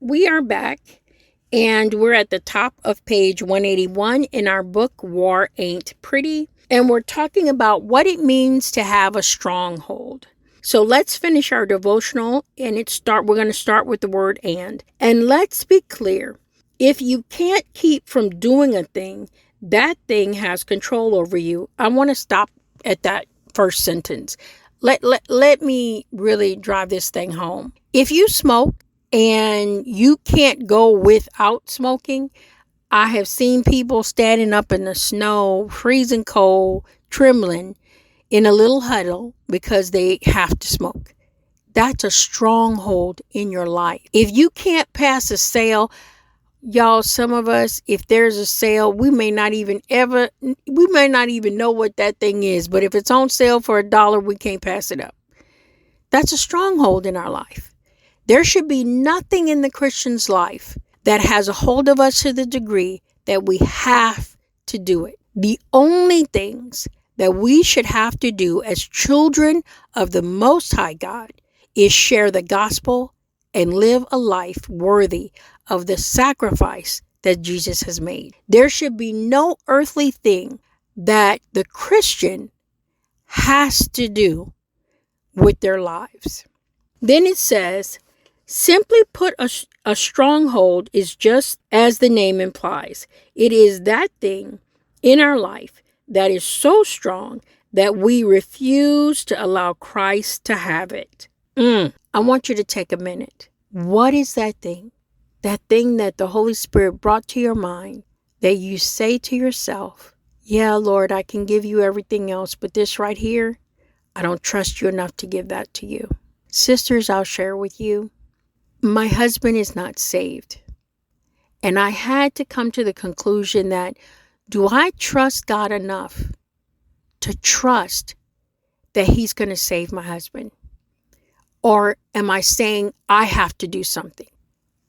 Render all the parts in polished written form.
we are back, and we're at the top of page 181 in our book, War Ain't Pretty. And we're talking about what it means to have a stronghold. So let's finish our devotional, and we're going to start with the word and. And let's be clear. If you can't keep from doing a thing, that thing has control over you. I want to stop at that first sentence. Let me really drive this thing home. If you smoke and you can't go without smoking, I have seen people standing up in the snow, freezing cold, trembling in a little huddle because they have to smoke. That's a stronghold in your life. If you can't pass a sale, y'all, some of us, if there's a sale, we may not even know what that thing is. But if it's on sale for $1, we can't pass it up. That's a stronghold in our life. There should be nothing in the Christian's life that has a hold of us to the degree that we have to do it. The only things that we should have to do as children of the Most High God is share the gospel and live a life worthy of the sacrifice that Jesus has made. There should be no earthly thing that the Christian has to do with their lives. Then it says, simply put, a stronghold is just as the name implies. It is that thing in our life that is so strong that we refuse to allow Christ to have it. I want you to take a minute. What is that thing? That thing that the Holy Spirit brought to your mind that you say to yourself, yeah, Lord, I can give you everything else, but this right here, I don't trust you enough to give that to you. Sisters, I'll share with you. My husband is not saved. And I had to come to the conclusion that, do I trust God enough to trust that he's going to save my husband? Or am I saying I have to do something?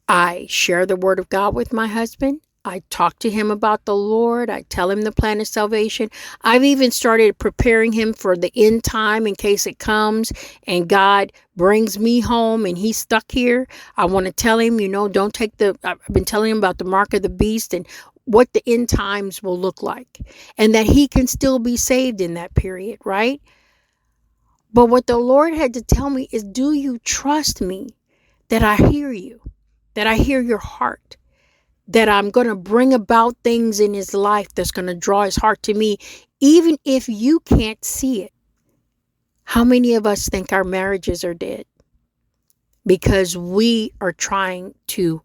I share the word of God with my husband. I talk to him about the Lord. I tell him the plan of salvation. I've even started preparing him for the end time in case it comes and God brings me home and he's stuck here. I want to tell him, I've been telling him about the mark of the beast and what the end times will look like, and that he can still be saved in that period, right? But what the Lord had to tell me is, do you trust me that I hear you, that I hear your heart, that I'm going to bring about things in his life that's going to draw his heart to me, even if you can't see it? How many of us think our marriages are dead because we are trying to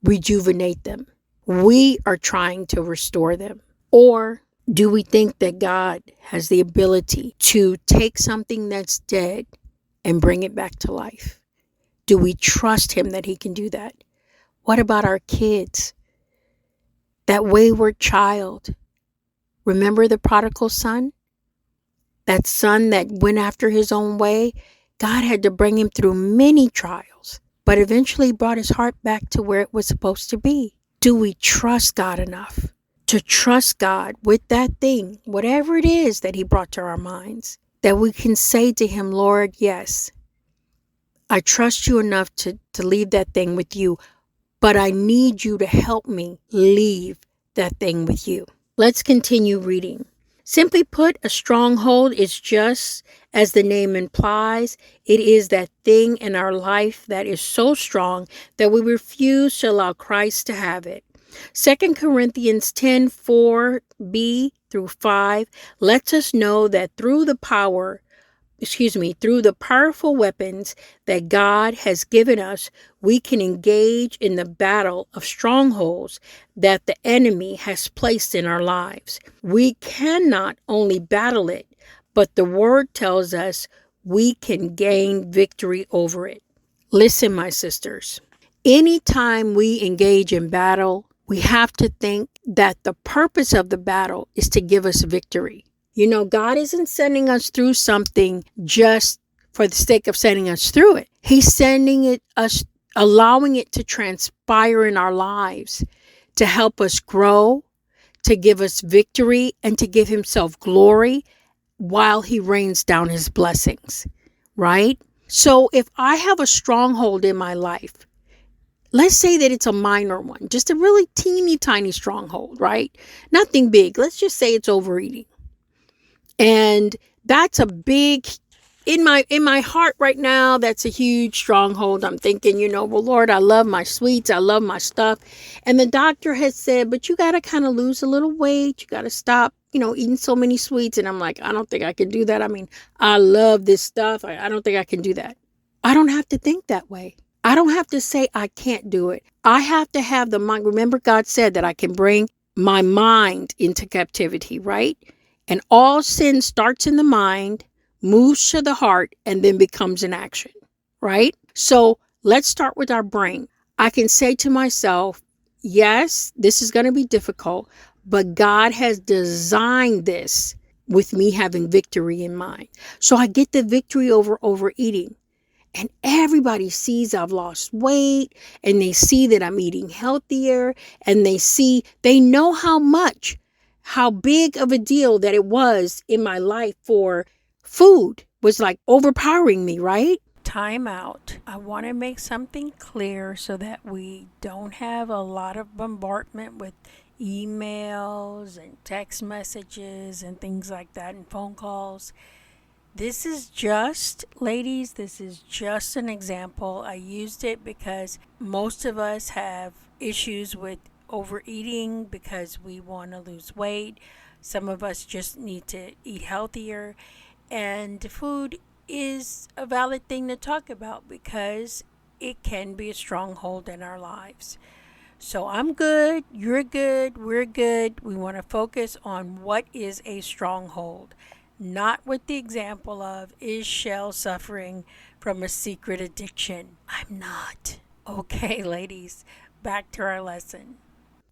rejuvenate them? We are trying to restore them. Or do we think that God has the ability to take something that's dead and bring it back to life? Do we trust him that he can do that? What about our kids? That wayward child. Remember the prodigal son? That son that went after his own way? God had to bring him through many trials, but eventually brought his heart back to where it was supposed to be. Do we trust God enough to trust God with that thing, whatever it is that he brought to our minds, that we can say to him, Lord, yes, I trust you enough to leave that thing with you, but I need you to help me leave that thing with you. Let's continue reading. Simply put, a stronghold is just as the name implies. It is that thing in our life that is so strong that we refuse to allow Christ to have it. 2 Corinthians 10:4b through 5 lets us know that through the powerful weapons that God has given us, we can engage in the battle of strongholds that the enemy has placed in our lives. We cannot only battle it, but the word tells us we can gain victory over it. Listen, my sisters, anytime we engage in battle, we have to think that the purpose of the battle is to give us victory. God isn't sending us through something just for the sake of sending us through it. He's allowing it to transpire in our lives to help us grow, to give us victory, and to give himself glory while he rains down his blessings, right? So if I have a stronghold in my life, Let's say that it's a minor one, just a really teeny tiny stronghold, right? Nothing big. Let's just say it's overeating. And that's a big, in my heart right now, that's a huge stronghold. I'm thinking, well, Lord, I love my sweets, I love my stuff. And the doctor has said, but you got to kind of lose a little weight. You got to stop, eating so many sweets. And I'm like, I don't think I can do that. I mean, I love this stuff. I don't think I can do that. I don't have to think that way. I don't have to say I can't do it. I have to have the mind. Remember, God said that I can bring my mind into captivity, right? And all sin starts in the mind, moves to the heart, and then becomes an action, right? So let's start with our brain. I can say to myself, yes, this is going to be difficult, but God has designed this with me having victory in mind. So I get the victory over overeating. And everybody sees I've lost weight, and they see that I'm eating healthier, and they know how big of a deal that it was in my life for food was like overpowering me, right? Time out. I want to make something clear so that we don't have a lot of bombardment with emails and text messages and things like that and phone calls. This is just, ladies, this is just an example. I used it because most of us have issues with overeating because we want to lose weight. Some of us just need to eat healthier. And food is a valid thing to talk about because it can be a stronghold in our lives. So I'm good, you're good, we're good. We want to focus on what is a stronghold. Not with the example of, is Shell suffering from a secret addiction? I'm not. Okay, ladies, back to our lesson.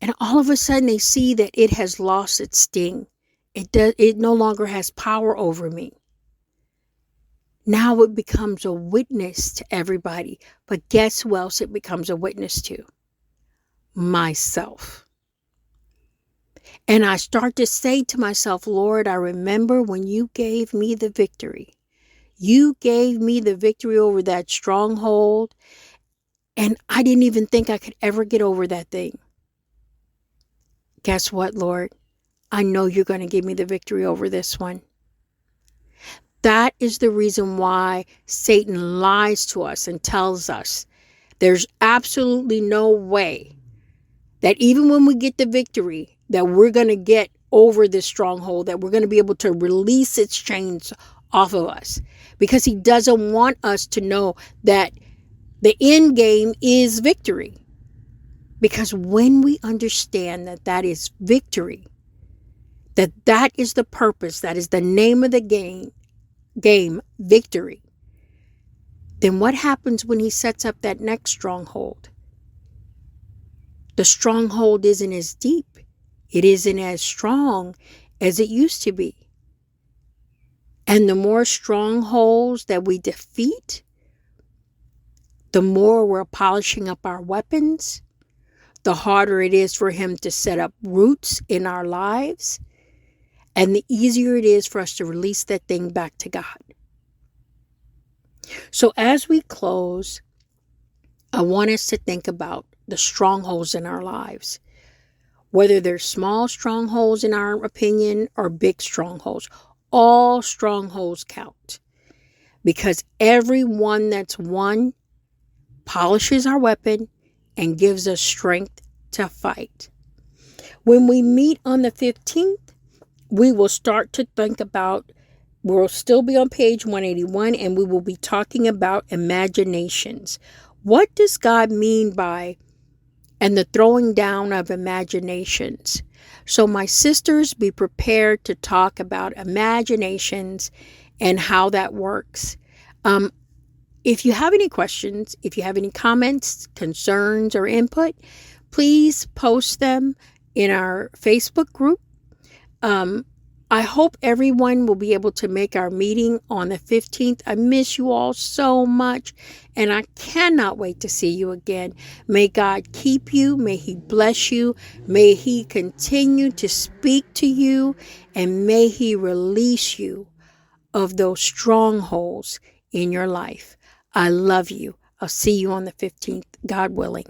And all of a sudden they see that it has lost its sting. It no longer has power over me. Now it becomes a witness to everybody. But guess who else it becomes a witness to? Myself. And I start to say to myself, Lord, I remember when you gave me the victory. You gave me the victory over that stronghold. And I didn't even think I could ever get over that thing. Guess what, Lord? I know you're going to give me the victory over this one. That is the reason why Satan lies to us and tells us there's absolutely no way that even when we get the victory, that we're going to get over this stronghold, that we're going to be able to release its chains off of us. Because he doesn't want us to know that the end game is victory. Because when we understand that that is victory, that is the purpose, that is the name of the game, victory, then what happens when he sets up that next stronghold? The stronghold isn't as deep. It isn't as strong as it used to be. And the more strongholds that we defeat, the more we're polishing up our weapons, the harder it is for him to set up roots in our lives, and the easier it is for us to release that thing back to God. So as we close, I want us to think about the strongholds in our lives. Whether they're small strongholds in our opinion or big strongholds, all strongholds count. Because every one that's won polishes our weapon and gives us strength to fight. When we meet on the 15th, we will start to think about, we'll still be on page 181, and we will be talking about imaginations. What does God mean by and the throwing down of imaginations? So my sisters, be prepared to talk about imaginations and how that works. If you have any questions, if you have any comments, concerns, or input, please post them in our Facebook group. I hope everyone will be able to make our meeting on the 15th. I miss you all so much, and I cannot wait to see you again. May God keep you. May he bless you. May he continue to speak to you, and may he release you of those strongholds in your life. I love you. I'll see you on the 15th, God willing.